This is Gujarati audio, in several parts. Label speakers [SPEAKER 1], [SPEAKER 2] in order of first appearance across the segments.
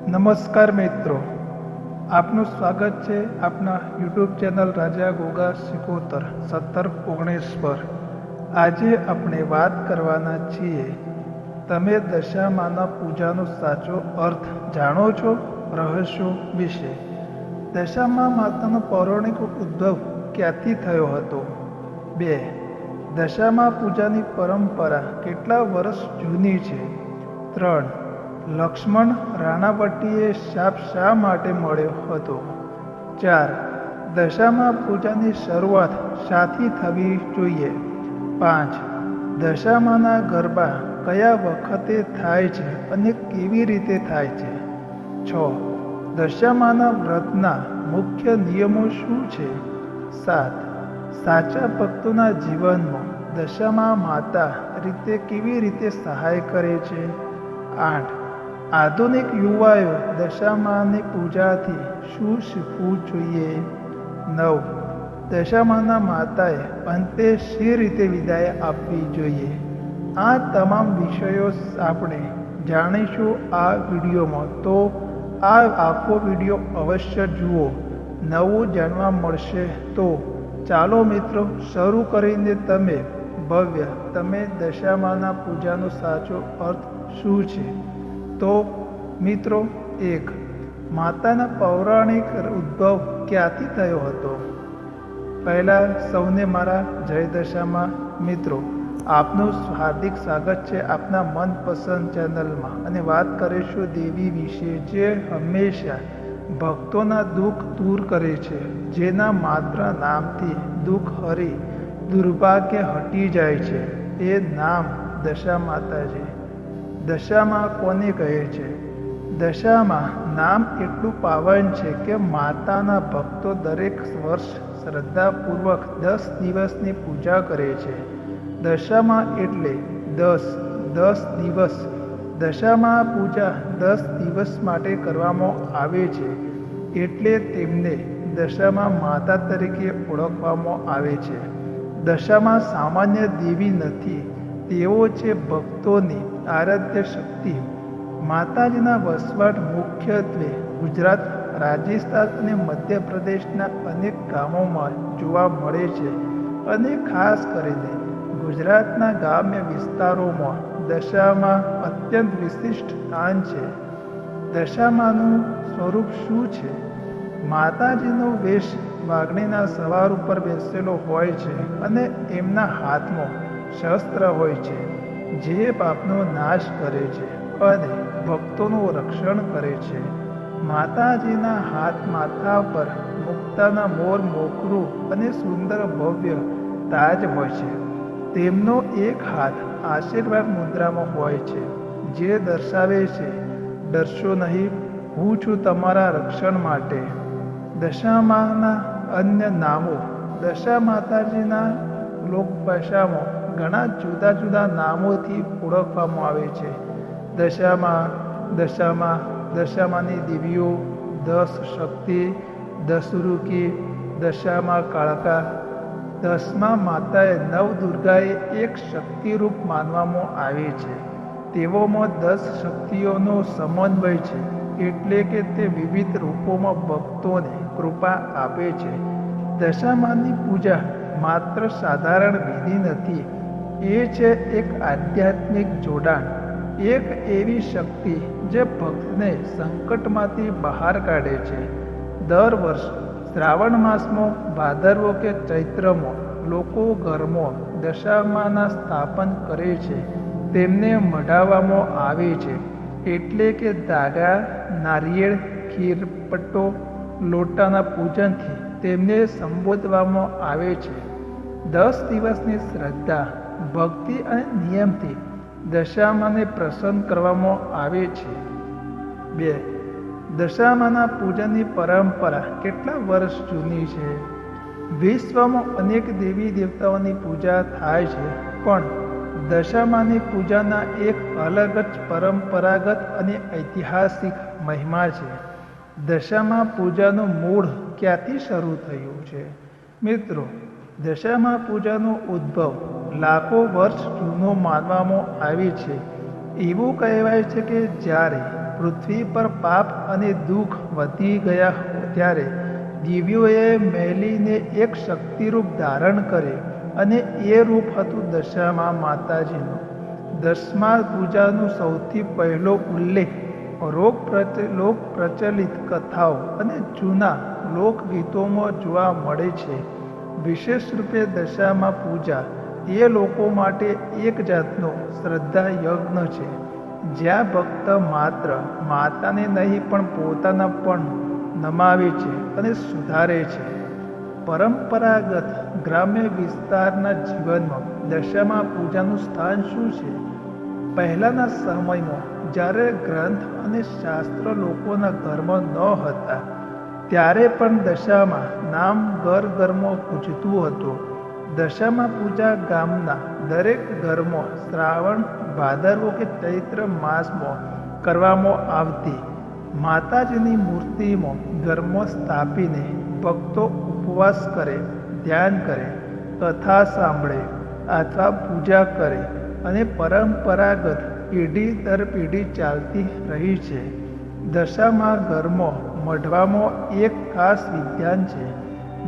[SPEAKER 1] નમસ્કાર મિત્રો, આપનું સ્વાગત છે આપના યુટ્યુબ ચેનલ રાજા ગોગા સિકોતર 1719 પર। આજે આપણે વાત કરવાના છીએ, તમે દશામાના પૂજાનો સાચો અર્થ જાણો છો? રહસ્યો વિશે। દશામા માતાનો પૌરાણિક ઉદ્ભવ ક્યાંથી થયો હતો? 2. દશામા પૂજાની પરંપરા કેટલા વર્ષ જૂની છે? 3. લક્ષ્મણ રાણાવટીએ શાપ શા માટે મળ્યો હતો? 4. દશામા પૂજાની શરૂઆત શાથી થવી જોઈએ? 5. દશામાના ગરબા કયા વખતે થાય છે અને કેવી રીતે થાય છે? 6. દશામાના વ્રતના મુખ્ય નિયમો શું છે? 7. સાચા ભક્તોના જીવનમાં દશામા માતા કેવી રીતે સહાય કરે છે? 8. આધુનિક યુવાઓ દશામાની પૂજાથી શું શીખવું જોઈએ? 9. દશામાના માતાએ અંતે શી રીતે વિદાય આપવી જોઈએ? આ તમામ વિષયો આપણે જાણીશું આ વિડીયોમાં, તો આ આખો વિડીયો અવશ્ય જુઓ, નવું જાણવા મળશે। તો ચાલો મિત્રો, શરૂ કરીને તમે દશામાના પૂજાનો સાચો અર્થ શું છે? તો મિત્રો, 1. માતાના પૌરાણિક ઉદ્ભવ ક્યાંથી થયો હતો? પહેલાં સૌને મારા જય દશામા। મિત્રો, આપનું હાર્દિક સ્વાગત છે આપના મનપસંદ ચેનલમાં, અને વાત કરીશું દેવી વિશે, જે હંમેશા ભક્તોના દુઃખ દૂર કરે છે, જેના માત્ર નામથી દુઃખ હરી દુર્ભાગ્ય હટી જાય છે। એ નામ દશા માતા છે। દશામા કોને કહે છે? દશામા નામ એટલું પાવન છે કે માતાના ભક્તો દરેક વર્ષ શ્રદ્ધાપૂર્વક 10 દિવસની પૂજા કરે છે। દશામા એટલે 10 દિવસ। દશામા પૂજા 10 દિવસ માટે કરવામાં આવે છે, એટલે તેમને દશામા માતા તરીકે ઓળખવામાં આવે છે। દશામા સામાન્ય દેવી નથી, તેઓ છે ભક્તોની આરાધ્ય શક્તિ। માતાજીના વસવાટ મુખ્યત્વે ગુજરાત, રાજસ્થાન અને મધ્યપ્રદેશના અનેક ગામોમાં જોવા મળે છે, અને ખાસ કરીને ગુજરાતના ગ્રામ્ય વિસ્તારોમાં દશામા અત્યંત વિશિષ્ટ સ્થાન છે। દશામાનું સ્વરૂપ શું છે? માતાજીનો વેશ વાઘણીના સવાર ઉપર બેસેલો હોય છે, અને એમના હાથમાં શસ્ત્ર હોય છે, જે પાપનો નાશ કરે છે અને ભક્તોનું રક્ષણ કરે છે। માતાજીના હાથ માથા પર મુક્તાના મોર મોકરું અને સુંદર ભવ્ય તાજ હોય છે। તેમનો એક હાથ આશીર્વાદ મુદ્રામાં હોય છે, જે દર્શાવે છે, ડરશો નહીં, હું છું તમારા રક્ષણ માટે। દશામાના અન્ય નામો। દશા માતાજીના લોકભાષામાં ઘણા જુદા જુદા નામોથી ઓળખવામાં આવે છે। દશામાની દેવીઓ, 10 શક્તિ, દશરૂકી, દશામા કાળકા। દશમા માતાએ નવદુર્ગાએ એક શક્તિરૂપ માનવામાં આવે છે। તેઓમાં 10 શક્તિઓનો સમન્વય છે, એટલે કે તે વિવિધ રૂપોમાં ભક્તોને કૃપા આપે છે। દશામાની પૂજા માત્ર સાધારણ વિધિ નથી, એ છે એક આધ્યાત્મિક જોડાણ, એક એવી શક્તિ જે ભક્તને સંકટમાંથી બહાર કાઢે છે। દર વર્ષ શ્રાવણ માસમાં, ભાદરવો કે ચૈત્રમાં લોકો ઘરમાં દશામાના સ્થાપન કરે છે, તેમને મઢાવવામાં આવે છે, એટલે કે ધાગા, નારિયેળ, ખીરપટ્ટો, લોટાના પૂજનથી તેમને સંબોધવામાં આવે છે। 10 દિવસની શ્રદ્ધા, ભક્તિ અને નિયમથી દશામાને પ્રસન્ન કરવામાં આવે છે। 2. દશામાના પૂજનની પરંપરા કેટલા વર્ષ જૂની છે? વિશ્વમાં અનેક દેવી દેવતાઓની પૂજા થાય છે, પણ દશામાની પૂજાના એક અલગ જ પરંપરાગત અને ઐતિહાસિક મહિમા છે। દશામા પૂજાનું મૂળ ક્યાંથી શરૂ થયું છે? મિત્રો, દશામા પૂજાનો ઉદ્ભવ લાખો વર્ષ જૂનો માનવામાં આવે છે। એવું કહેવાય છે કે જ્યારે પૃથ્વી પર પાપ અને દુઃખ વધી ગયા ત્યારે દિવ્યોએ મેલીને એક શક્તિરૂપ ધારણ કરે અને એ રૂપ હતું દશામા માતાજીનું. દશમા પૂજાનો સૌથી પહેલો ઉલ્લેખ લોક પ્રચલિત કથાઓ અને જૂના લોકગીતોમાં જોવા મળે છે. વિશેષ રૂપે દશામા પૂજા એ લોકો માટે એક જાતનો શ્રદ્ધા યજ્ઞ છે, જ્યાં ભક્ત માત્ર માતાને નહીં પણ પોતાના પણ નમાવે છે અને સુધારે છે. પરંપરાગત ગ્રામ્ય વિસ્તારના જીવનમાં દશામા પૂજાનું સ્થાન શું છે? પહેલાંના સમયમાં જ્યારે ગ્રંથ અને શાસ્ત્ર લોકોના ઘરમાં ન હતા, ત્યારે પણ દશામા નામ ઘરમાં પૂજતું હતું. દશામા પૂજા ગામના દરેક ઘરમાં શ્રાવણ, ભાદરવો કે ચૈત્ર માસમાં કરવામાં આવતી. માતાજીની મૂર્તિમાં ઘરમાં સ્થાપીને ભક્તો ઉપવાસ કરે, ધ્યાન કરે, કથા સાંભળે અથવા પૂજા કરે અને પરંપરાગત પેઢી દર પેઢી ચાલતી રહી છે. દશામા ઘરમાં મઢવામાં એક ખાસ વિધાન છે.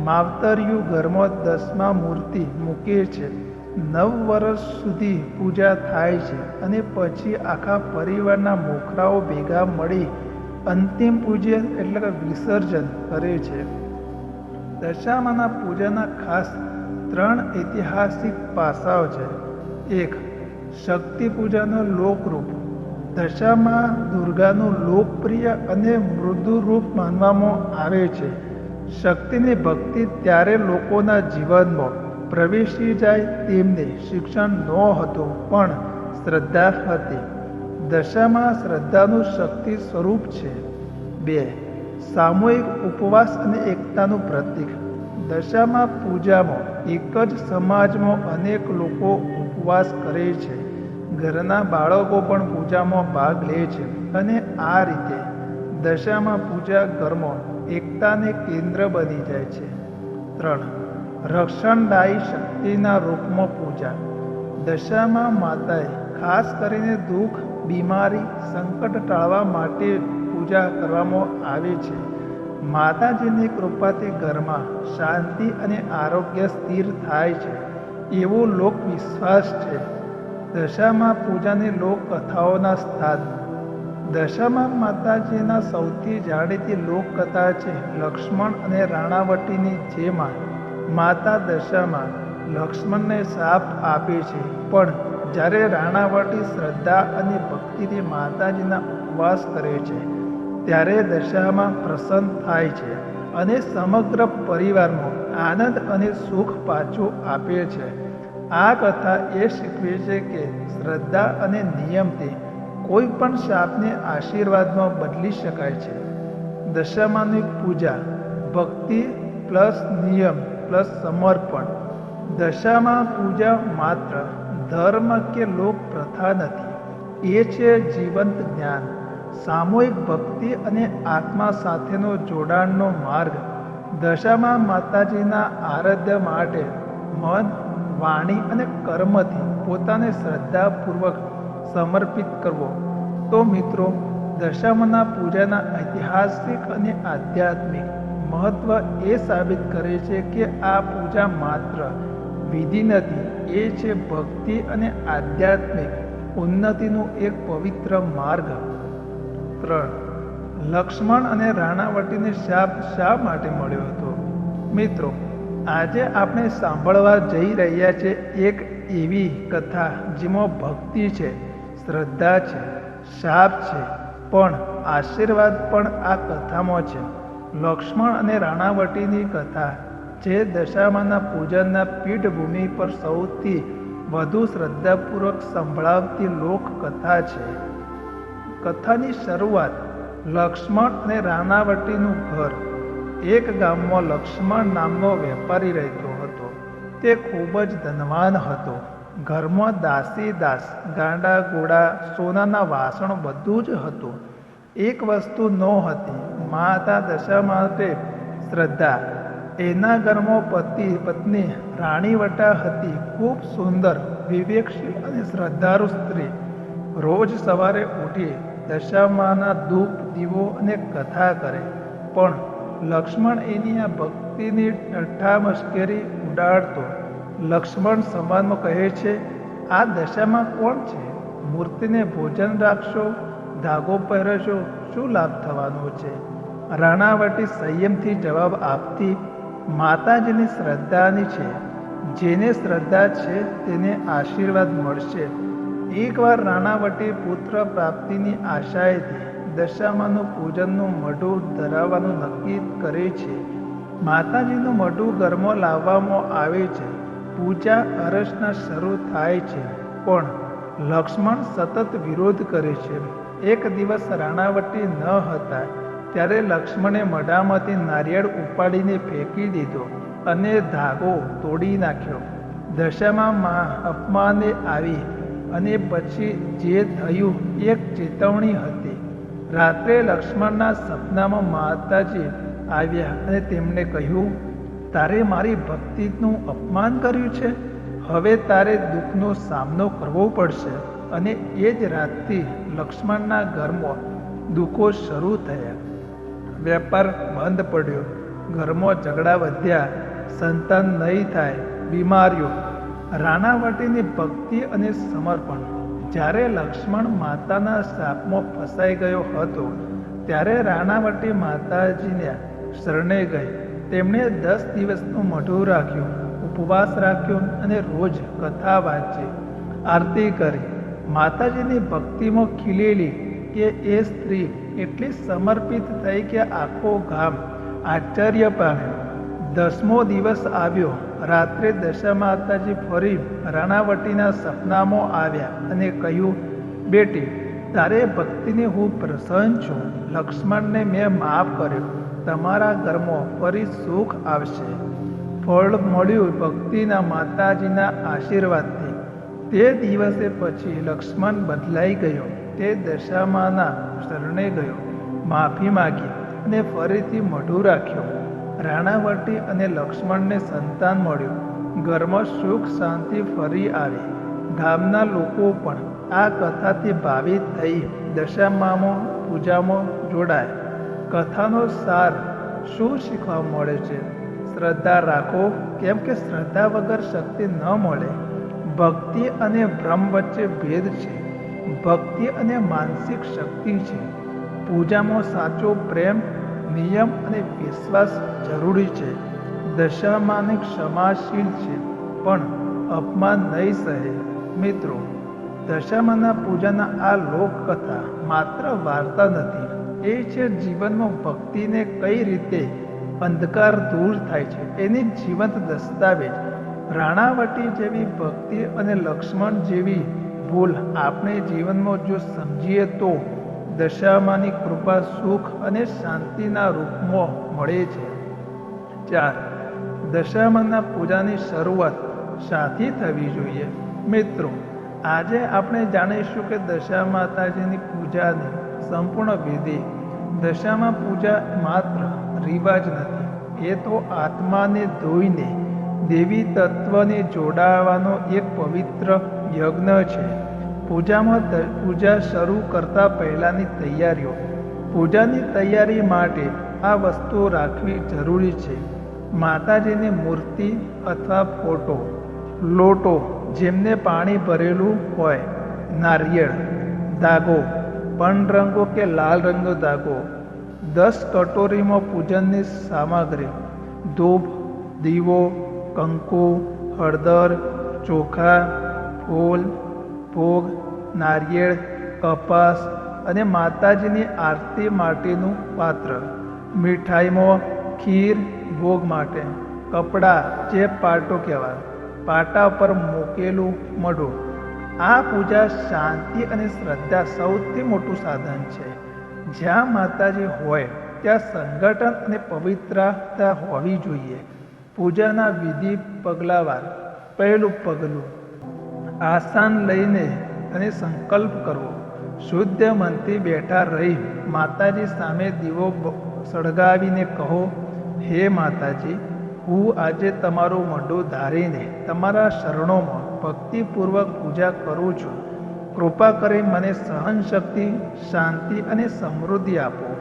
[SPEAKER 1] માવતરિયું ઘરમાં દસમા મૂર્તિ મૂકે છે. 9 વર્ષ સુધી પૂજા થાય છે અને પછી આખા પરિવારના મોખરાઓ ભેગા મળી અંતિમ પૂજન એટલે કે વિસર્જન કરે છે. દશામાના પૂજાના ખાસ 3 ઐતિહાસિક પાસાઓ છે. 1. શક્તિ પૂજાનું લોકરૂપ. દશામા દુર્ગાનું લોકપ્રિય અને મૃદુ રૂપ માનવામાં આવે છે. શક્તિની ભક્તિ ત્યારે લોકોના જીવનમાં પ્રવેશી જાય તેમને શિક્ષણ નહોતું, પણ શ્રદ્ધા હતી. દશામા શ્રદ્ધાનું શક્તિ સ્વરૂપ છે. 2. સામૂહિક ઉપવાસ અને એકતાનું પ્રતીક. દશામા પૂજામાં એક જ સમાજમાં અનેક લોકો ઉપવાસ કરે છે. ઘરના બાળકો પણ પૂજામાં ભાગ લે છે અને આ રીતે દશામા પૂજા ઘરમાં એકતાને કેન્દ્ર બની જાય છે. 3. રક્ષણદાયી શક્તિના રૂપમાં પૂજા. દશામા માતાએ ખાસ કરીને દુઃખ, બીમારી, સંકટ ટાળવા માટે પૂજા કરવામાં આવે છે. માતાજીની કૃપાથી ઘરમાં શાંતિ અને આરોગ્ય સ્થિર થાય છે, એવો લોકવિશ્વાસ છે. દશામા પૂજાની લોકકથાઓના સ્થાન. દશામા માતાજીના સૌથી જાણીતી લોકકથા છે લક્ષ્મણ અને રાણાવટીની, જેમાં માતા દશામા લક્ષ્મણને શાપ આપે છે, પણ જ્યારે રાણાવટી શ્રદ્ધા અને ભક્તિથી માતાજીના ઉપવાસ કરે છે ત્યારે દશામા પ્રસન્ન થાય છે અને સમગ્ર પરિવારમાં આનંદ અને સુખ પાછું આપે છે. આ કથા એ શીખવે છે કે શ્રદ્ધા અને નિયમથી કોઈ પણ શાપને આશીર્વાદમાં બદલી શકાય છે. દશામાની પૂજા ભક્તિ પ્લસ નિયમ પ્લસ સમર્પણ. દશામા પૂજા માત્ર ધર્મ કે લોક પ્રથા નથી, એ છે જીવંત જ્ઞાન, સામૂહિક ભક્તિ અને આત્મા સાથેનો જોડાણનો માર્ગ. દશામા માતાજીના આરાધ્ય માટે મન, વાણી અને કર્મથી પોતાને શ્રદ્ધાપૂર્વક સમર્પિત કરવો. તો મિત્રો, દશામાના પૂજાના ઐતિહાસિક અને આધ્યાત્મિક મહત્વ એ સાબિત કરે છે કે આ પૂજા માત્ર વિધિ નથી, એ છે ભક્તિ અને આધ્યાત્મિક ઉન્નતિનું એક પવિત્ર માર્ગ. 3. લક્ષ્મણ અને રાણાવટીને શાપ શા માટે મળ્યો હતો? મિત્રો, આજે આપણે સાંભળવા જઈ રહ્યા છે એક એવી કથા જેમાં ભક્તિ છે, શ્રદ્ધા છે, શાપ છે, પણ આશીર્વાદ પણ આ કથામાં છે. લક્ષ્મણ અને રાણાવટીની કથા જે દશામાના પૂજનના પીઠભૂમિ પર સૌથી વધુ શ્રદ્ધાપૂર્વક સંભળાવતી લોકકથા છે. કથાની શરૂઆત લક્ષ્મણ અને રાણાવટીનું ઘર. એક ગામમાં લક્ષ્મણ નામનો વેપારી રહેતો હતો. તે ખૂબ જ ધનવાન હતો. ઘરમાં દાસી દાસ, ગાંડા ઘોડા, સોનાના વાસણ બધું જ હતું. એક વસ્તુ નહોતી, માતા દશામા માટે શ્રદ્ધા. એના ઘરમાં પત્ની રાણીવટા હતી, ખૂબ સુંદર, વિવેકશીલ અને શ્રદ્ધાળુ સ્ત્રી. રોજ સવારે ઉઠી દશામાના ધૂપ દીવો અને કથા કરે. પણ લક્ષ્મણ એની આ ભક્તિની ઠઠ્ઠા મશ્કરી ઉડાડતો લક્ષ્મણ સંવાદમાં કહે છે, આ દશામાં કોણ છે? મૂર્તિને ભોજન રાખશો, ધાગો પહેરશો, શું લાભ થવાનો છે? રાણાવટી સંયમથી જવાબ આપતી, માતાજીની શ્રદ્ધાની છે. જેને શ્રદ્ધા છે તેને આશીર્વાદ મળશે. એકવાર રાણાવટી પુત્ર પ્રાપ્તિની આશાએથી દશામાનું પૂજનનું મઢું ધરાવવાનું નક્કી કરે છે. માતાજીનું મઢું ઘરમાં લાવવામાં આવે છે. પૂજા અર્ચના શરૂ થાય છે. પણ લક્ષ્મણ સતત વિરોધ કરે છે. એક દિવસ રાણાવટી ન હતા ત્યારે લક્ષ્મણે મઢામાંથી નારિયેળ ઉપાડીને ફેંકી દીધો અને ધાગો તોડી નાખ્યો. દશામાં અપમાને આવી અને પછી જે થયું એક ચેતવણી હતી. રાત્રે લક્ષ્મણના સપનામાં માતાજી આવ્યા અને તેમણે કહ્યું, તારે મારી ભક્તિનું અપમાન કર્યું છે, હવે તારે દુઃખનો સામનો કરવો પડશે. અને એ જ રાતથી લક્ષ્મણના ઘરમાં દુઃખો શરૂ થયા. વેપાર બંધ પડ્યો, ઘરમાં ઝઘડા વધ્યા, સંતાન નહીં થાય, બીમારીઓ. રાણાવટીની ભક્તિ અને સમર્પણ. જ્યારે લક્ષ્મણ માતાના શાપમાં ફસાઈ ગયો હતો ત્યારે રાણાવટી માતાજીને શરણે ગઈ. તેમણે 10 દિવસનું મઢું રાખ્યું, ઉપવાસ રાખ્યો અને રોજ કથા વાંચી, આરતી કરી. માતાજીની ભક્તિમાં ખીલેલી કે એ સ્ત્રી એટલી સમર્પિત થઈ કે આખો ગામ આશ્ચર્ય પામ્યો. 10મો દિવસ આવ્યો. રાત્રે દશા માતાજી ફરી રાણાવટીના સપનામાં આવ્યા અને કહ્યું, બેટી, તારે ભક્તિને હું પ્રસન્ન છું. લક્ષ્મણને મેં માફ કર્યો. તમારા ઘરમાં ફરી સુખ આવશે. ફળ મળ્યું ભક્તિના માતાજીના આશીર્વાદથી. તે દિવસે પછી લક્ષ્મણ બદલાઈ ગયો. તે દશામાના શરણે ગયો, માફી માગી અને ફરીથી મઢું રાખ્યો. રાણાવટી અને લક્ષ્મણને સંતાન મળ્યું. ઘરમાં સુખ શાંતિ ફરી આવી. ગામના લોકો પણ આ કથાથી ભાવિત થઈ દશામામાં પૂજામાં જોડાય. કથાનો સાર શું શીખવા મળે છે? શ્રદ્ધા રાખો, કેમ કે શ્રદ્ધા વગર શક્તિ ન મળે. ભક્તિ અને ભ્રમ વચ્ચે ભેદ છે. ભક્તિ અને માનસિક શક્તિ છે. પૂજામાં સાચો પ્રેમ, નિયમ અને વિશ્વાસ જરૂરી છે. દશામાની ક્ષમાશીલ છે પણ અપમાન નહીં સહે. મિત્રો, દશામાના પૂજાના આ લોકકથા માત્ર વાર્તા નથી, એ છે જીવનમાં ભક્તિને કઈ રીતે અંધકાર દૂર થાય છે એની જીવંત દસ્તાવેજ. રાણાવટી જેવી ભક્તિ અને લક્ષ્મણ જેવી ભૂલ આપણે જીવનમાં જો સમજીએ તો દશામાની કૃપા સુખ અને શાંતિના રૂપમાં મળે છે. 4. દશામાના પૂજાની શરૂઆત શાથી થવી જોઈએ? મિત્રો, આજે આપણે જાણીશું કે દશા માતાજીની પૂજાની સંપૂર્ણ વિધિ. દશામાં પૂજા માત્ર રિવાજ નથી, એ તો આત્માને ધોઈને દેવી તત્વને જોડાવાનો એક પવિત્ર યજ્ઞ છે. પૂજા શરૂ કરતા પહેલાંની તૈયારીઓ. પૂજાની તૈયારી માટે આ વસ્તુઓ રાખવી જરૂરી છે. માતાજીની મૂર્તિ અથવા ફોટો, લોટો જેમને પાણી ભરેલું હોય, નારિયેળ, ધાગો, પનરંગો કે લાલ રંગનો ધાગો, 10 કટોરીમાં પૂજનની સામગ્રી, ધૂપ, દીવો, કંકુ, હળદર, ચોખા, ફૂલ, ભોગ, નારિયેળ, કપાસ અને માતાજીની આરતી માટેનું પાત્ર. મીઠાઈમાં ખીર ભોગ માટે, કપડાં જે પાટો કહેવાય, પાટા પર મૂકેલું મઢું. આ પૂજા શાંતિ અને શ્રદ્ધા સૌથી મોટું સાધન છે. જ્યાં માતાજી હોય ત્યાં સંગઠન અને પવિત્રતા હોવી જોઈએ. પૂજાના વિધિ પગલાવાર. પહેલું પગલું, આસન લઈને અને સંકલ્પ કરવો. શુદ્ધ મનથી બેઠા રહી માતાજી સામે દીવો સળગાવીને કહો, હે માતાજી, હું આજે તમારું મઢું ધારીને તમારા શરણોમાં ભક્તિપૂર્વક પૂજા કરું છું. કૃપા કરી મને સહનશક્તિ, શાંતિ અને સમૃદ્ધિ આપો.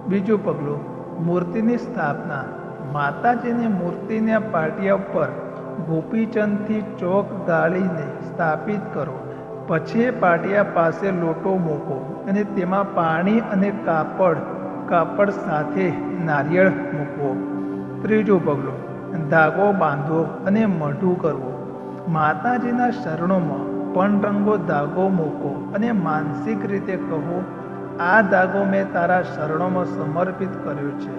[SPEAKER 1] બીજું પગલું, મૂર્તિની સ્થાપના. માતાજીની મૂર્તિના પાટિયા ઉપર ગોપીચંદથી ચોક ગાળીને સ્થાપિત કરો. પછી પાટિયા પાસે લોટો મૂકો અને તેમાં પાણી અને કાપડ સાથે નારિયેળ મૂકવો. ત્રીજું પગલું, ધાગો બાંધવો અને મઢું કરવો. માતાજીના શરણોમાં પનરંગો ધાગો મૂકો અને માનસિક રીતે કહો, આ ધાગો મેં તારા શરણોમાં સમર્પિત કર્યો છે.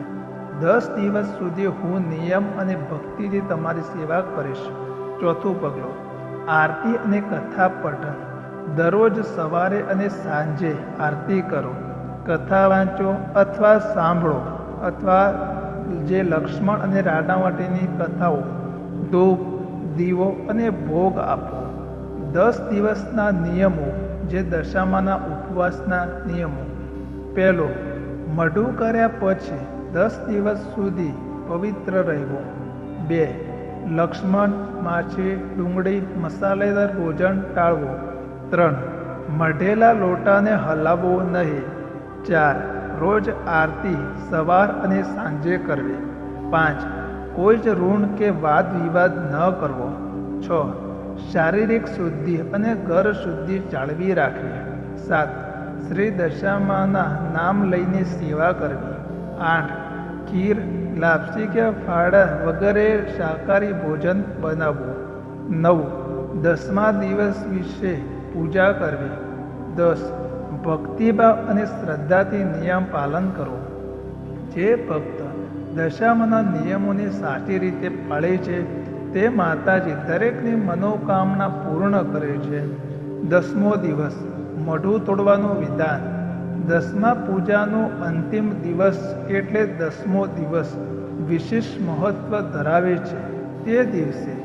[SPEAKER 1] 10 દિવસ સુધી હું નિયમ અને ભક્તિથી તમારી સેવા કરીશ. ચોથું પગલું, આરતી અને કથા પઠન. દરરોજ સવારે અને સાંજે આરતી કરો, કથા વાંચો અથવા સાંભળો, અથવા જે લક્ષ્મણ અને રાધા માટેની કથાઓ, ધૂપ, દીવો અને ભોગ આપો. 10 દિવસના નિયમો, જે દશામાના ઉપવાસના નિયમો. પહેલો, મઢું કર્યા પછી 10 દિવસ સુધી પવિત્ર રહેવું. 2, લક્ષ્મણ, માછી, ડુંગળી, મસાલેદાર ભોજન ટાળવું. 3, મઢેલા લોટાને હલાવવો નહીં. 4, રોજ આરતી સવાર અને સાંજે કરવી. 5, કોઈ જ ઋણ કે વાદ વિવાદ ન કરવો. 6, શારીરિક શુદ્ધિ અને ઘર શુદ્ધિ જાળવી રાખવી. 7, શ્રી દશામાના નામ લઈને સેવા કરવી. 8, ખીર, લાપસી કે ફાડા વગેરે શાકાહારી ભોજન બનાવવું. 9, 10મા દિવસ વિશે પૂજા કરવી. 10, ભક્તિભાવ અને શ્રદ્ધાથી નિયમ પાલન કરવું. જે ભક્ત દશામાના નિયમોને સાચી રીતે પાળે છે તે માતાજી દરેકની મનોકામના પૂર્ણ કરે છે. 10મો દિવસ, મઢું તોડવાનું વિધાન. 10મા પૂજાનો અંતિમ દિવસ એટલે 10મો દિવસ વિશેષ મહત્વ ધરાવે છે. તે દિવસે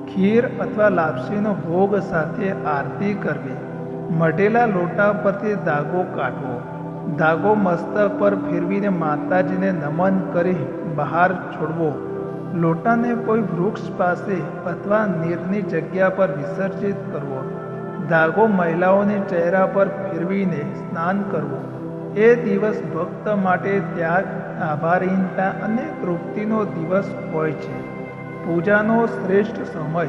[SPEAKER 1] ખીર અથવા લાપસીનો ભોગ સાથે આરતી કરવી. મઢેલા લોટા પરથી ધાગો કાઢવો. ધાગો મસ્તક પર ફેરવીને માતાજીને નમન કરી બહાર છોડવો. લોટાને કોઈ વૃક્ષ પાસે અથવા નીરની જગ્યા પર વિસર્જિત કરવો. ધાગો મહિલાઓને ચહેરા પર ફેરવીને સ્નાન કરવું. એ દિવસ ભક્ત માટે ત્યાગ, આભારીનતા અને તૃપ્તિનો દિવસ હોય છે. પૂજાનો શ્રેષ્ઠ સમય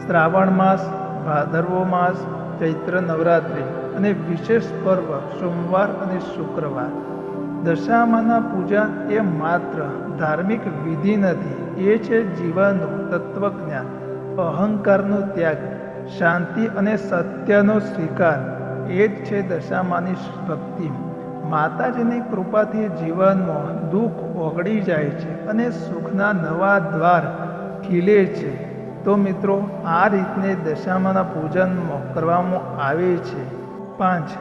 [SPEAKER 1] શ્રાવણ માસ, ભાદરવો માસ, ચૈત્ર નવરાત્રિ અને વિશેષ પર્વ સોમવાર અને શુક્રવાર. દશામાના પૂજા એ માત્ર ધાર્મિક વિધિ નથી, એ છે જીવનનું તત્વજ્ઞાન, અહંકારનો ત્યાગ, શાંતિ અને સત્યનો સ્વીકાર. એ જ છે દશામાની ભક્તિ. માતાજીની કૃપાથી જીવનમાં દુઃખ ઓગળી જાય છે અને સુખના નવા દ્વાર ખીલે છે. તો મિત્રો, આ રીતને દશામાના પૂજન કરવામાં આવે છે. 5,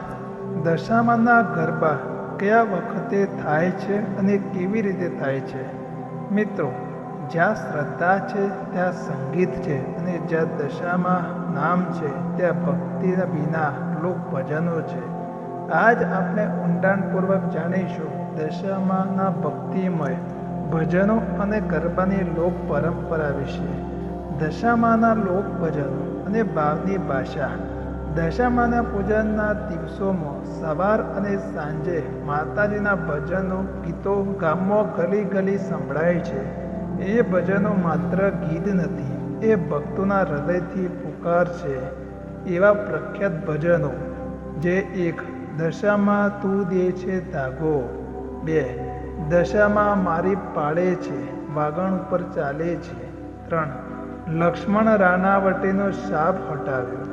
[SPEAKER 1] દશામાના ગરબા કયા વખતે થાય છે અને કેવી રીતે થાય છે? મિત્રો, જ્યાં શ્રદ્ધા છે ત્યાં સંગીત છે, અને જ્યાં દશામાં નામ છે ત્યાં ભક્તિના વિના લોક ભજનો છે. આજ આપણે ઊંડાણપૂર્વક જાણીશું દશામાના ભક્તિમય ભજનો અને ગરબાની લોક પરંપરા વિશે. દશામાના લોક ભજનો અને ભાવની ભાષા. દશામાના પૂજનના દિવસોમાં સવાર અને સાંજે માતાજીના ભજનો, ગીતો ગામમાં ગલી ગલી સંભળાય છે. એ ભજનો માત્ર ગીત નથી, એ ભક્તોના હૃદયથી પુકાર છે. એવા પ્રખ્યાત ભજનો જે 1, દશામાં તું દે છે ધાગો. 2, દશામાં મારી પાળે છે, વાગણ ઉપર ચાલે છે. 3, લક્ષ્મણ રાણાવટીનો શાપ હટાવ્યો.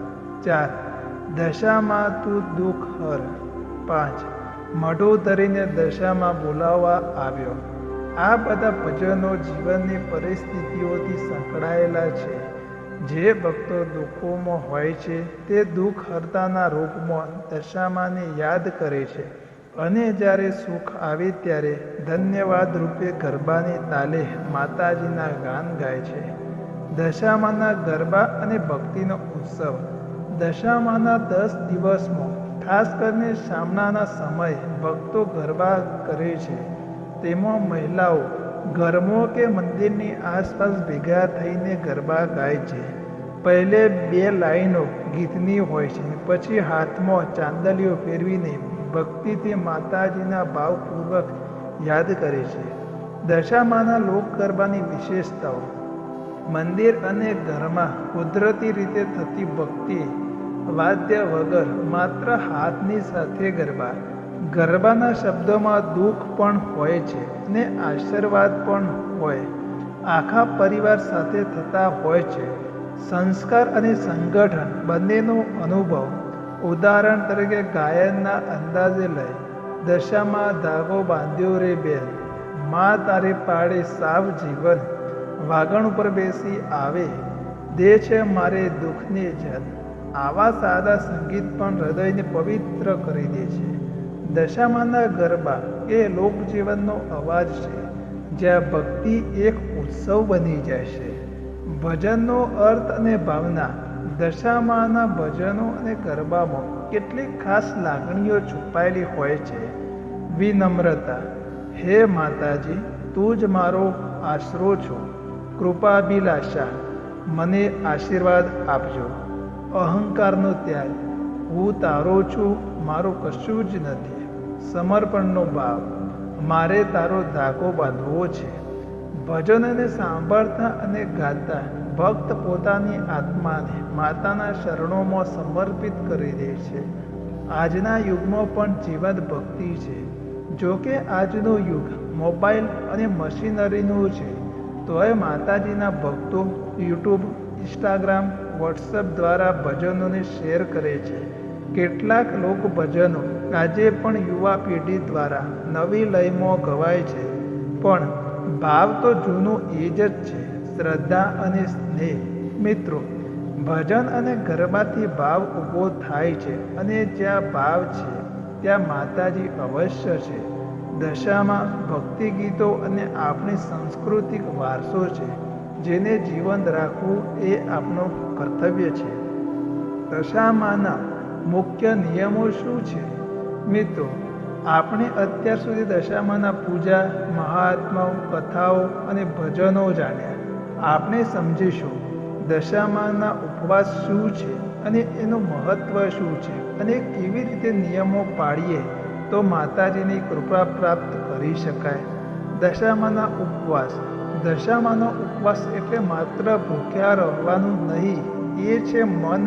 [SPEAKER 1] 4, દશામાં તું દુઃખ હર. 5, મઢું ધરીને દશામાં બોલાવવા આવ્યો. આ બધા ભજનો જીવનની પરિસ્થિતિઓથી સંકળાયેલા છે. જે ભક્તો દુઃખોમાં હોય છે તે દુઃખ હરતાના રૂપમાં દશામાને યાદ કરે છે, અને જ્યારે સુખ આવે ત્યારે ધન્યવાદ રૂપે ગરબાની તાલે માતાજીના ગાન ગાય છે. દશામાના ગરબા અને ભક્તિનો ઉત્સવ. દશામાના 10 દિવસમાં ખાસ કરીને સામનાના સમયે ભક્તો ગરબા કરે છે. તેમાં મહિલાઓ ઘરમાં કે મંદિરની આસપાસ ભેગા થઈને ગરબા ગાય છે. પહેલે 2 લાઈનો ગીતની હોય છે, પછી હાથમાં ચાંદલીઓ ફેરવીને ભક્તિથી માતાજીના ભાવપૂર્વક યાદ કરે છે. દશામાના લોક ગરબાની વિશેષતાઓ. મંદિર અને ઘરમાં કુદરતી રીતે થતી ભક્તિ, વાદ્ય વગર માત્ર હાથની સાથે ગરબા. ગરબાના શબ્દોમાં દુઃખ પણ હોય છે અને આશીર્વાદ પણ હોય. આખા પરિવાર સાથે થતા હોય છે. સંસ્કાર અને સંગઠન બંનેનો અનુભવ. ઉદાહરણ તરીકે ગાયનના અંદાજે લઈ દશામાં ધાગો બાંધ્યો રે બેન, મા તારે પાડે સાવ જીવન, વાગણ ઉપર બેસી આવે દે છે મારે દુઃખને જન. આવા સાદા સંગીત પણ હૃદયને પવિત્ર કરી દે છે. દશામાના ગરબા એ લોકજીવનનો અવાજ છે, જ્યાં ભક્તિ એક ઉત્સવ બની જાય છે. ભજનનો અર્થ અને ભાવના. દશામાના ભજનો અને ગરબામાં કેટલીક ખાસ લાગણીઓ છુપાયેલી હોય છે. વિનમ્રતા. હે માતાજી, તું જ મારો આશરો છો. કૃપાભિલાષા. મને આશીર્વાદ આપજો. અહંકારનો ત્યાગ. હું તારો છું, મારું કશું જ નથી. સમર્પણનો ભાવ. મારે તારો ધાગો બાંધવો છે. ભજનને સાંભળતા અને ગાતા ભક્ત પોતાની આત્માને માતાના શરણોમાં સમર્પિત કરી દે છે. આજના યુગમાં પણ જીવંત ભક્તિ છે. જોકે આજનો યુગ મોબાઈલ અને મશીનરીનું છે, તોય માતાજીના ભક્તો યુટ્યુબ, ઇન્સ્ટાગ્રામ, વોટ્સએપ દ્વારા ભજનોને શેર કરે છે. કેટલાક લોક ભજનો આજે પણ યુવા પેઢી દ્વારા નવી લયમાં ગવાય છે, પણ ભાવ તો જૂનો એ જ છે, શ્રદ્ધા અને સ્નેહ. મિત્રો, ભજન અને ગરબાથી ભાવ ઊભો થાય છે, અને જ્યાં ભાવ છે ત્યાં માતાજી અવશ્ય છે. દશામાં ભક્તિ ગીતો અને આપણી સાંસ્કૃતિક વારસો છે, જેને જીવંત રાખવું એ આપણું કર્તવ્ય છે. દશામાના મુખ્ય નિયમો શું છે? મિત્રો, આપણે અત્યાર સુધી દશામાના પૂજા, મહાત્માઓ, કથાઓ અને ભજનો જાણ્યા. આપણે સમજીશું દશામાના ઉપવાસ શું છે અને એનું મહત્વ શું છે, અને કેવી રીતે નિયમો પાળીએ તો માતાજીની કૃપા પ્રાપ્ત કરી શકાય. દશામાના ઉપવાસ. દશામાનો ઉપવાસ એટલે માત્ર ભૂખ્યા રહેવાનું નહીં, એ છે મન,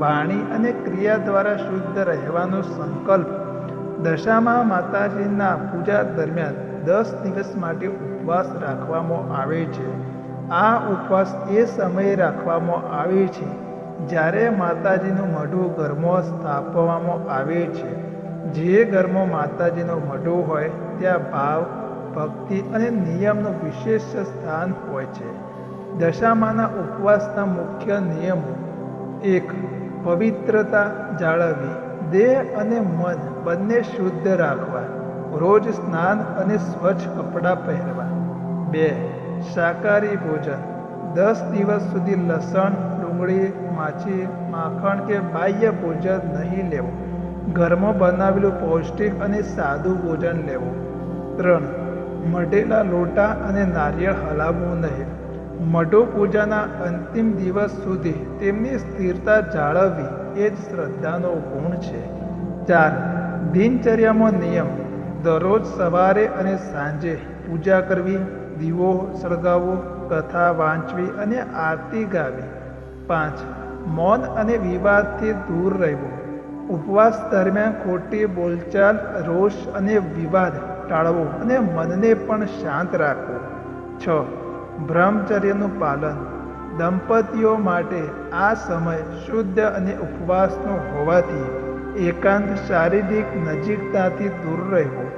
[SPEAKER 1] વાણી અને ક્રિયા દ્વારા શુદ્ધ રહેવાનો સંકલ્પ. દશામાં માતાજીના પૂજા દરમિયાન 10 દિવસ માટે ઉપવાસ રાખવામાં આવે છે. આ ઉપવાસ એ સમયે રાખવામાં આવે છે જ્યારે માતાજીનું મઢું ઘરમાં સ્થાપવામાં આવે છે. જે ઘરમાં માતાજીનું મઢું હોય ત્યાં ભાવ, ભક્તિ અને નિયમનું વિશેષ સ્થાન હોય છે. દશામાના ઉપવાસના મુખ્ય નિયમો. 1. પવિત્રતા જાળવવી. દેહ અને મન બંને શુદ્ધ રાખવા. રોજ સ્નાન અને સ્વચ્છ કપડાં પહેરવા. 2. શાકાહારી ભોજન. 10 દિવસ સુધી લસણ, ડુંગળી, માછી, માખણ કે બાહ્ય ભોજન નહીં લેવું. ઘરમાં બનાવેલું પૌષ્ટિક અને સાદું ભોજન લેવું. 3. મઢેલા લોટા અને નારિયેળ હલાવવું નહીં. મઢો પૂજાના અંતિમ દિવસ સુધી તેમની સ્થિરતા જાળવવી એ જ શ્રદ્ધાનો ગુણ છે. 4. દિનચર્યામાં નિયમ. દરરોજ સવારે અને સાંજે પૂજા કરવી, દીવો સળગાવવો, કથા વાંચવી અને આરતી ગાવી. 5. મૌન અને વિવાદથી દૂર રહેવું. ઉપવાસ દરમિયાન ખોટી બોલચાલ, રોષ અને વિવાદ ટાળવો અને મનને પણ શાંત રાખવું. 6. બ્રહ્મચર્યનું પાલન. દંપતીઓ માટે આ સમય શુદ્ધ અને ઉપવાસનો હોવાથી એકાંત, શારીરિક નજીકતાથી દૂર રહેવું.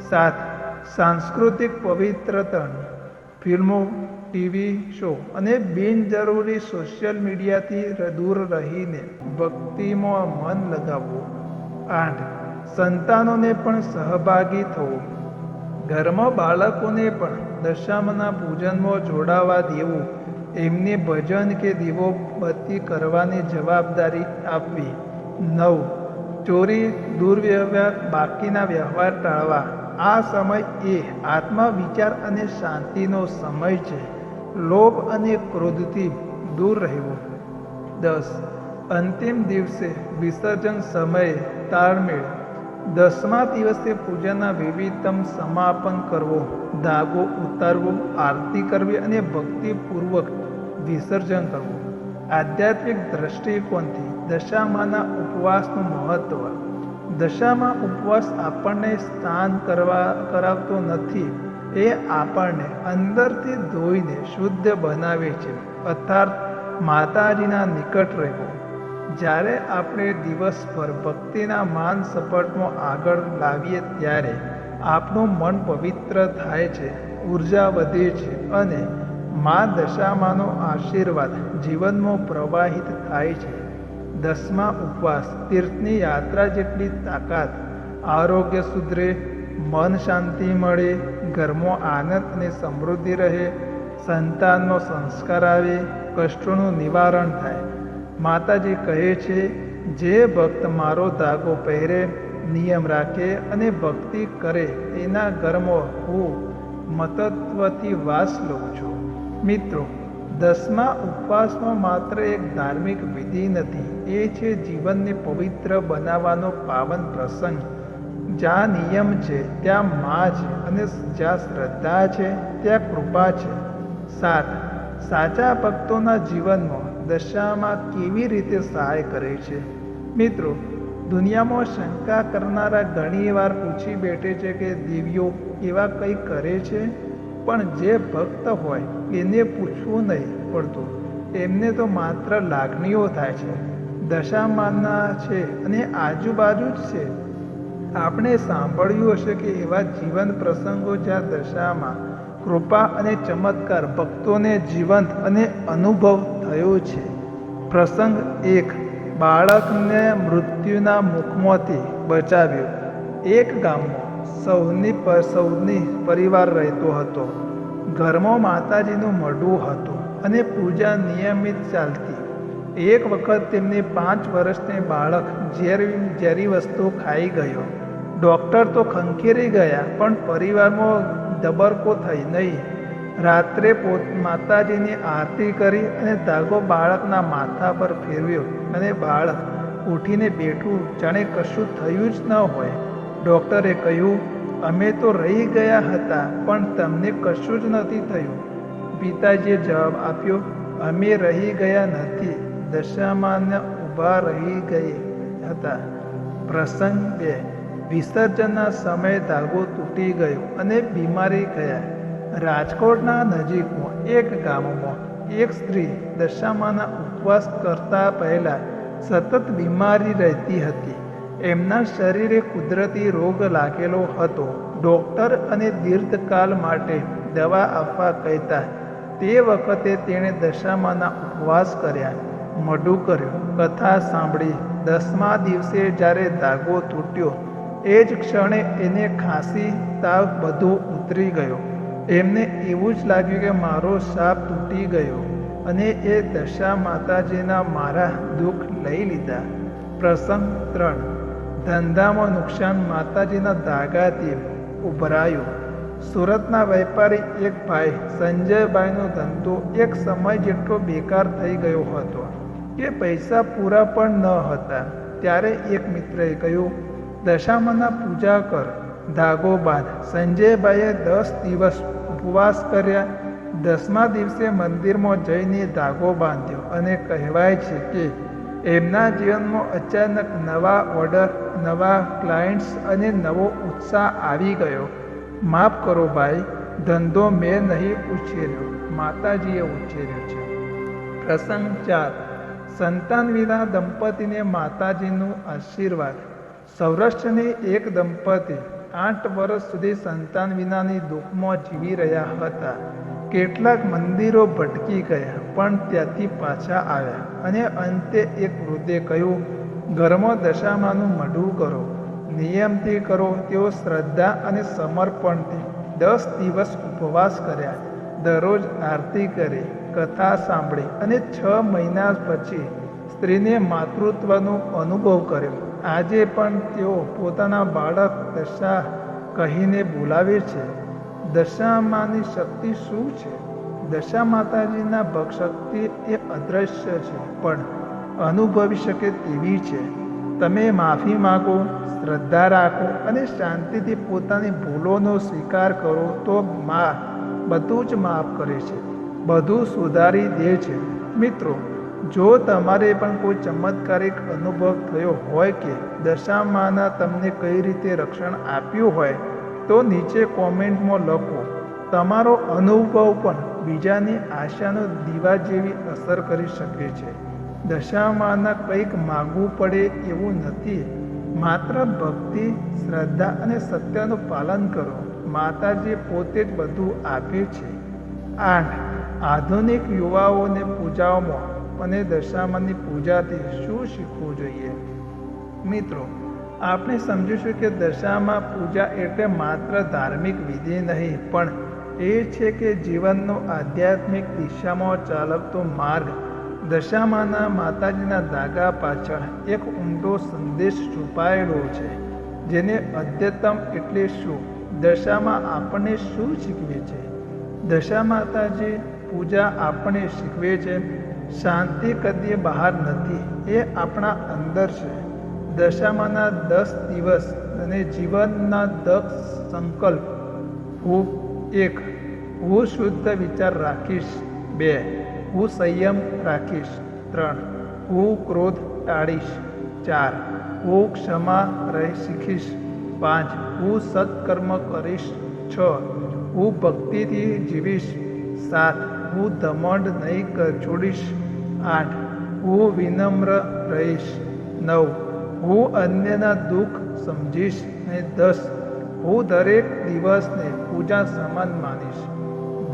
[SPEAKER 1] 7. સાંસ્કૃતિક પવિત્રતા. ફિલ્મો, ટીવી શો અને બિનજરૂરી સોશિયલ મીડિયાથી દૂર રહીને ભક્તિમાં મન લગાવવું. 8. સંતાનોને પણ સહભાગી થવું. ઘરમાં બાળકોને પણ દશામાના પૂજનમાં જોડાવા દેવું. એમને ભજન કે દીવો બત્તી કરવાની જવાબદારી આપવી. 9. ચોરી, દુર્વ્યવહાર, બાકીના વ્યવહાર ટાળવા. આ સમય એ આત્મવિચાર અને શાંતિનો સમય છે. લોભ અને ક્રોધથી દૂર રહેવું. 10. અંતિમ દિવસે વિસર્જન સમયે તાળમેળ. 10મા દિવસે પૂજાના વિવિધતમ સમાપન કરવો, ધાગો ઉતારવો, આરતી કરવી અને ભક્તિપૂર્વક વિસર્જન કરવું. આધ્યાત્મિક દ્રષ્ટિકોણથી દશામાના ઉપવાસનું મહત્વ. દશામાં ઉપવાસ આપણને સ્નાન કરાવતો નથી, એ આપણને અંદરથી ધોઈને શુદ્ધ બનાવે છે, અર્થાત માતાજીના નિકટ રહેવું. જ્યારે આપણે દિવસભર ભક્તિના માન સપટમાં આગળ લાવીએ ત્યારે આપણું મન પવિત્ર થાય છે, ઉર્જા વધે છે અને મા દશામાનો આશીર્વાદ જીવનમાં પ્રવાહિત થાય છે. 10મા ઉપવાસ તીર્થની યાત્રા જેટલી તાકાત. આરોગ્ય સુધરે, મન શાંતિ મળે, ઘરમાં આનંદ અને સમૃદ્ધિ રહે, સંતાનનો સંસ્કાર આવે, કષ્ટોનું નિવારણ થાય. માતાજી કહે છે, જે ભક્ત મારો ધાગો પહેરે, નિયમ રાખે અને ભક્તિ કરે એના ઘરમાં હું મતત્વથી વાસ લઉં છું. મિત્રો, 10મા ઉપવાસમાં માત્ર એક ધાર્મિક વિધિ નથી, એ છે જીવનને પવિત્ર બનાવવાનો પાવન પ્રસંગ. જ્યાં નિયમ છે ત્યાં મા છે અને જ્યાં શ્રદ્ધા છે ત્યાં કૃપા છે. 7. સાચા ભક્તોના જીવનમાં દશામાં કેવી રીતે સહાય કરે છે? મિત્રો, દુનિયામાં શંકા કરનારા ઘણી વાર પૂછી બેઠે છે કે દેવીઓ એવા કંઈ કરે છે? પણ જે ભક્ત હોય એને પૂછવું નહીં પડતું, એમને તો માત્ર લાગણીઓ થાય છે. દશામાના છે અને આજુબાજુ જ છે. આપણે સાંભળ્યું હશે કે એવા જીવન પ્રસંગો જ્યાં દશામાં કૃપા અને ચમત્કાર ભક્તોને જીવંત અને અનુભવ થયો છે. પ્રસંગ 1. બાળકને મૃત્યુના મુખમાંથી બચાવ્યું. એક ગામમાં સૌની પરિવાર રહેતો હતો. ઘરમાં માતાજીનું મઢું હતું અને પૂજા નિયમિત ચાલતી. એક વખત તેમને 5 વર્ષની બાળક ઝેરી વસ્તુ ખાઈ ગયો. ડૉક્ટર તો ખંખેરી ગયા, પણ પરિવારમાં દબરકો થઈ નહીં. રાત્રે માતાજીની આરતી કરી અને ધાગો બાળકના માથા પર ફેરવ્યો અને બાળક ઉઠીને બેઠું, જાણે કશું થયું જ ન હોય. ડૉક્ટરે કહ્યું, અમે તો રહી ગયા હતા, પણ તમને કશું જ નથી થયું. પિતાજીએ જવાબ આપ્યો, અમે રહી ગયા નથી, દશામાને ઊભા રહી ગયા હતા. પ્રસંગ 2. વિસર્જનના સમયે ધાગો તૂટી ગયો અને બીમારી ગયા. રાજકોટના નજીકમાં એક ગામમાં એક સ્ત્રી દશામાના ઉપવાસ કરતા પહેલા સતત બીમારી રહેતી હતી. એમના શરીરે કુદરતી રોગ લાગેલો હતો. ડૉક્ટર અને દીર્ઘકાલ માટે દવા આપવા કહેતા. તે વખતે તેણે દશામાના ઉપવાસ કર્યા, મઢું કર્યું, કથા સાંભળી. 10મા દિવસે જ્યારે ધાગો તૂટ્યો એ જ ક્ષણે એને ખાંસી, તાવ બધું ઉતરી ગયો. એમને એવું જ લાગ્યું કે મારો શાપ તૂટી ગયો અને એ દશા માતાજીના મારા દુઃખ લઈ લીધા. પ્રસંગ 3. ધંધામાં નુકસાન માતાજીના ધાગાથી ઉભરાયું. સુરતના વેપારી એક ભાઈ સંજયભાઈનો ધંધો એક સમય જેટલો બેકાર થઈ ગયો હતો કે પૈસા પૂરા પણ ન હતા. ત્યારે એક મિત્રએ કહ્યું, દશામાના પૂજા કર, ધાગો બાંધ. સંજયભાઈએ 10 દિવસ ઉપવાસ કર્યા. 10મા દિવસે મંદિરમાં જઈને ધાગો બાંધ્યો અને કહેવાય છે કે એમના જીવનમાં અચાનક નવા ઓર્ડર, નવા ક્લાયન્ટ્સ અને નવો ઉત્સાહ આવી ગયો. માફ કરો ભાઈ, ધંધો મેં નહીં ઉછેર્યો, માતાજીએ ઉછેર્યો છે. પ્રસંગ 4. સંતાન વિના દંપતીને માતાજીનું આશીર્વાદ. સૌરાષ્ટ્રની એક દંપતી 8 વર્ષ સુધી સંતાન વિનાની દુઃખમાં જીવી રહ્યા હતા. કેટલાક મંદિરો ભટકી ગયા, પણ ત્યાંથી પાછા આવ્યા અને અંતે એક વૃદ્ધે કહ્યું, ઘરમાં દશામાનું મઢું કરો, નિયમથી કરો. તેઓ શ્રદ્ધા અને સમર્પણથી 10 દિવસ ઉપવાસ કર્યા, દરરોજ આરતી કરી, કથા સાંભળી અને 6 મહિના પછી સ્ત્રીને માતૃત્વનો અનુભવ કર્યો. આજે પણ તેઓ પોતાના બાળક દશા કહીને બોલાવે છે. દશામાની શક્તિ શું છે? દશા માતાજીના શક્તિ એ અદૃશ્ય છે, પણ અનુભવી શકે તેવી છે. તમે માફી માગો, શ્રદ્ધા રાખો અને શાંતિથી પોતાની ભૂલોનો સ્વીકાર કરો તો મા બધું જ માફ કરે છે, બધું સુધારી દે છે. મિત્રો, જો તમારે પણ કોઈ ચમત્કારિક અનુભવ થયો હોય કે દશામાના તમને કઈ રીતે રક્ષણ આપ્યું હોય તો નીચે કોમેન્ટમાં લખો. તમારો અનુભવ પણ બીજાની આશાનો દીવા જેવી અસર કરી શકે છે. દશામાના કંઈક માગવું પડે એવું નથી. માત્ર ભક્તિ, શ્રદ્ધા અને સત્યનું પાલન કરો. માતાજી પોતે જ બધું આપે છે. 8. આધુનિક યુવાઓને પૂજાઓમાં અને દશામાની પૂજાથી શું શીખવું જોઈએ? મિત્રો, આપણે સમજીશું કે દશામા પૂજા એટલે માત્ર ધાર્મિક વિધિ નહીં, પણ એ છે કે જીવનનો આધ્યાત્મિક દિશામાં ચાલવતો માર્ગ. દશામાના માતાજીના ધાગા પાછળ એક ઊંડો સંદેશ છુપાયેલો છે, જેને અદ્યતમ એટલે શું? દશામાં આપણને શું શીખવે છે? દશા માતાજી પૂજા આપણને શીખવે છે શાંતિ કદી બહાર નથી, એ આપણા અંદર છે. દશામાના 10 દિવસ અને જીવનના 10 સંકલ્પ. 1. હું શુદ્ધ વિચાર રાખીશ. 2. હું સંયમ રાખીશ. 3. હું ક્રોધ ટાળીશ. 4. હું ક્ષમા રહી શીખીશ. 5. હું સત્કર્મ કરીશ. 6. હું ભક્તિથી જીવીશ. 7. હું ધમંડ નહીં છોડીશ. 8. હું વિનમ્ર રહીશ. 9. હું અન્યના દુઃખ સમજીશ. અને 10. હું દરેક દિવસને પૂજા સમાન માનીશ.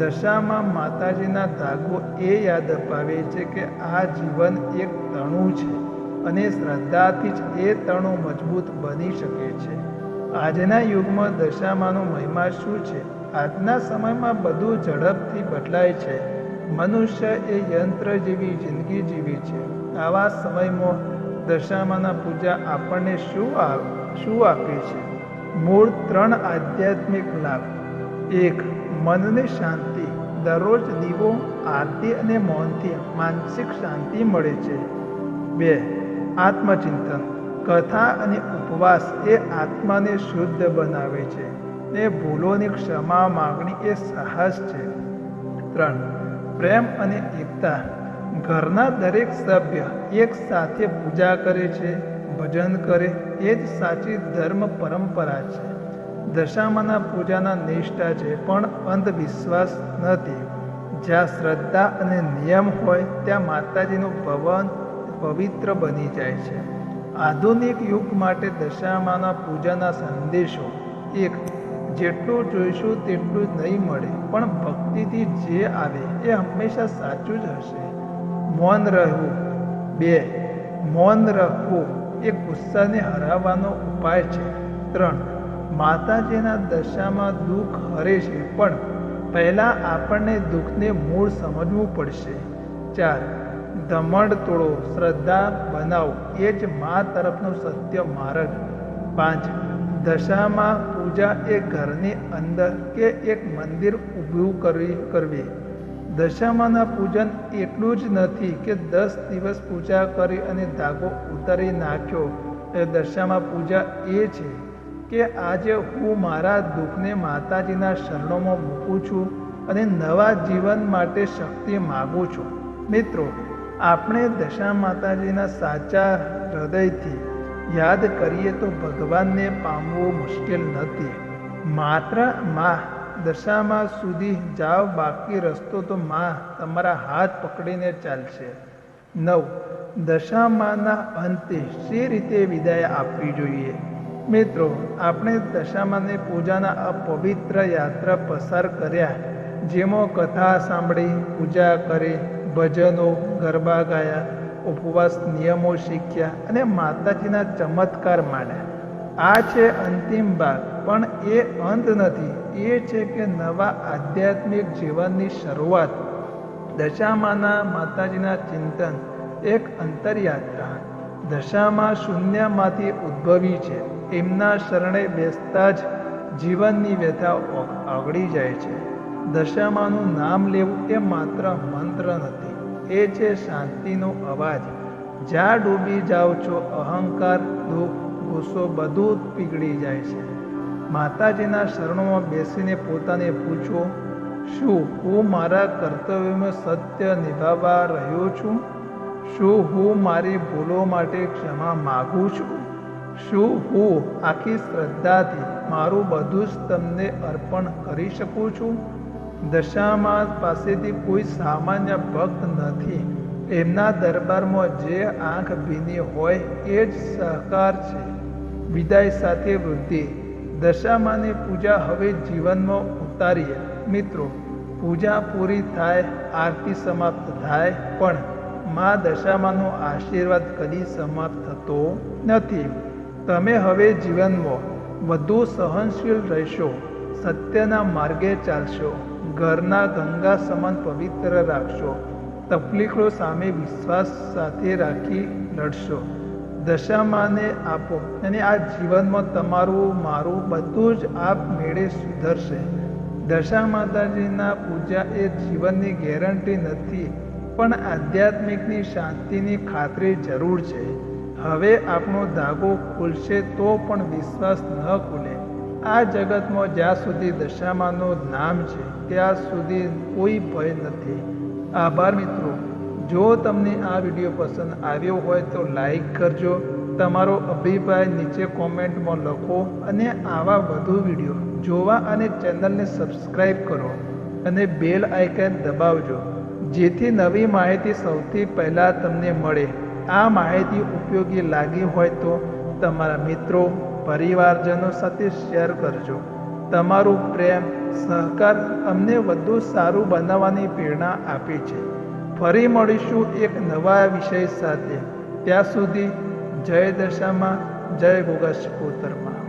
[SPEAKER 1] દશામાં માતાજીના ધાગો એ યાદ અપાવે છે કે આ જીવન એક તણું છે અને શ્રદ્ધાથી જ એ તણું મજબૂત બની શકે છે. આજના યુગમાં દશામાનો મહિમા શું છે? આજના સમયમાં બધું ઝડપથી બદલાય છે. મનુષ્ય એ યંત્ર જેવી જિંદગી જીવી છે. આવા સમયમાં દશામાના પૂજા આપણને શું આપે છે? મૂળ 3 આધ્યાત્મિક લાભ. 1. મનને શાંતિ. દરરોજ દીવો, આરતી અને મૌનથી માનસિક શાંતિ મળે છે. 2. આત્મચિંતન. કથા અને ઉપવાસ એ આત્માને શુદ્ધ બનાવે છે. એ ભૂલોની ક્ષમા માગણી એ સાહસ છે. 3. પ્રેમ અને એકતા. ઘરના દરેક સભ્ય એક સાથે પૂજા કરે છે, ભજન કરે, એ જ સાચી ધર્મ પરંપરા છે. દશામાના પૂજાના નિષ્ઠા છે, પણ અંધવિશ્વાસ નથી. જ્યાં શ્રદ્ધા અને નિયમ હોય ત્યાં માતાજીનું ભવન પવિત્ર બની જાય છે. આધુનિક યુગ માટે દશામાના પૂજાના સંદેશો. 1. જેટલું જોઈશું તેટલું જ નહીં મળે, પણ ભક્તિથી જે આવે એ હંમેશા સાચું જ હશે. મૌન રહેવું. 2. મૌન રહેવું એ ગુસ્સાને હરાવવાનો ઉપાય છે. 3. માતાજીના દશામાં દુઃખ હરે છે, પણ પહેલાં આપણને દુઃખને મૂળ સમજવું પડશે. 4. ધમંડ તોડો, શ્રદ્ધા બનાવો, એ જ મા તરફનો સત્ય માર્ગ. 5. દશામાં પૂજા એ ઘરની અંદર કે એક મંદિર ઊભું કરવી. દશામાના પૂજન એટલું જ નથી કે 10 દિવસ પૂજા કરી અને ધાગો ઉતારી નાખ્યો. એ દશામાં પૂજા એ છે કે આજે હું મારા દુઃખને માતાજીના શરણોમાં મૂકું છું અને નવા જીવન માટે શક્તિ માગું છું. મિત્રો, આપણે દશા માતાજીના સાચા હૃદયથી યાદ કરીએ તો ભગવાનને પામવું મુશ્કેલ નથી. માત્ર માં દશામાં સુધી જાઓ, બાકી રસ્તો તો માં તમારા હાથ પકડીને ચાલશે. 9. દશામાના અંતે શી રીતે વિદાય આપવી જોઈએ? મિત્રો, આપણે દશામાની પૂજાના આ પવિત્ર યાત્રા પસાર કર્યા, જેમાં કથા સાંભળી, પૂજા કરી, ભજનો, ગરબા ગાયા, ઉપવાસ નિયમો શીખ્યા અને માતાજીના ચમત્કાર માણ્યા. આ છે અંતિમ ભાગ, પણ એ અંત નથી. એ છે કે નવા આધ્યાત્મિક જીવનની શરૂઆત. દશામાના માતાજીના ચિંતન એક અંતરયાત્રા. દશામાં શૂન્યમાંથી ઉદ્ભવી છે. એમના શરણે બેસતા જ જીવનની વ્યથા ઓગળી જાય છે. દશામાનું નામ લેવું એ માત્ર મંત્ર નથી, એ છે શાંતિનો અવાજ. જ્યાં ડૂબી જાઓ છો અહંકાર, દુઃખ, ગુસ્સો બધું જ પીગળી જાય છે. માતાજીના શરણોમાં બેસીને પોતાને પૂછો, શું હું મારા કર્તવ્યોમાં સત્ય નિભાવવા રહ્યો છું? શું હું મારી ભૂલો માટે ક્ષમા માગું છું? શું હું આખી શ્રદ્ધાથી મારું બધું જ તમને અર્પણ કરી શકું છું? દશામાં પાસેથી કોઈ સામાન્ય ભક્ત નથી. એમના દરબારમાં જે આંખ ભીની હોય એ જ સહકાર છે. વિદાય સાથે વૃદ્ધિ. દશામાની પૂજા હવે જીવનમાં ઉતારીએ. મિત્રો, પૂજા પૂરી થાય, આરતી સમાપ્ત થાય, પણ મા દશામાનો આશીર્વાદ કદી સમાપ્ત થતો નથી. તમે હવે જીવનમાં વધુ સહનશીલ રહેશો, સત્યના માર્ગે ચાલશો, ઘરના ગંગા સમાન પવિત્ર રાખશો, તકલીફો સામે વિશ્વાસ સાથે રાખી લડશો. દશામાને આપો અને આ જીવનમાં તમારું મારું બધું જ આપમેળે સુધરશે. દશા માતાજીના પૂજા એ જીવનની ગેરંટી નથી, પણ આધ્યાત્મિકની શાંતિની ખાતરી જરૂર છે. હવે આપણો ધાગો ખુલશે તો પણ વિશ્વાસ ન ખુલે. આ જગતમાં જ્યાં સુધી દશામાનું નામ છે ત્યાં સુધી કોઈ ભય નથી. આભાર મિત્રો. જો તમને આ વિડીયો પસંદ આવ્યો હોય તો લાઈક કરજો, તમારો અભિપ્રાય નીચે કોમેન્ટમાં લખો અને આવા વધુ વિડીયો જોવા અને ચેનલને સબસ્ક્રાઈબ કરો અને બેલ આઇકન દબાવજો, જેથી નવી માહિતી સૌથી પહેલાં તમને મળે. આ માહિતી ઉપયોગી લાગી હોય તો તમારા મિત્રો, પરિવારજનો સાથે શેર કરજો. તમારું પ્રેમ, સહકાર અમને વધુ સારું બનાવવાની પ્રેરણા આપે છે. ફરી મળીશું એક નવા વિષય સાથે. ત્યાં સુધી જય દશામાં, જય ગોગા શિકોતરમાં.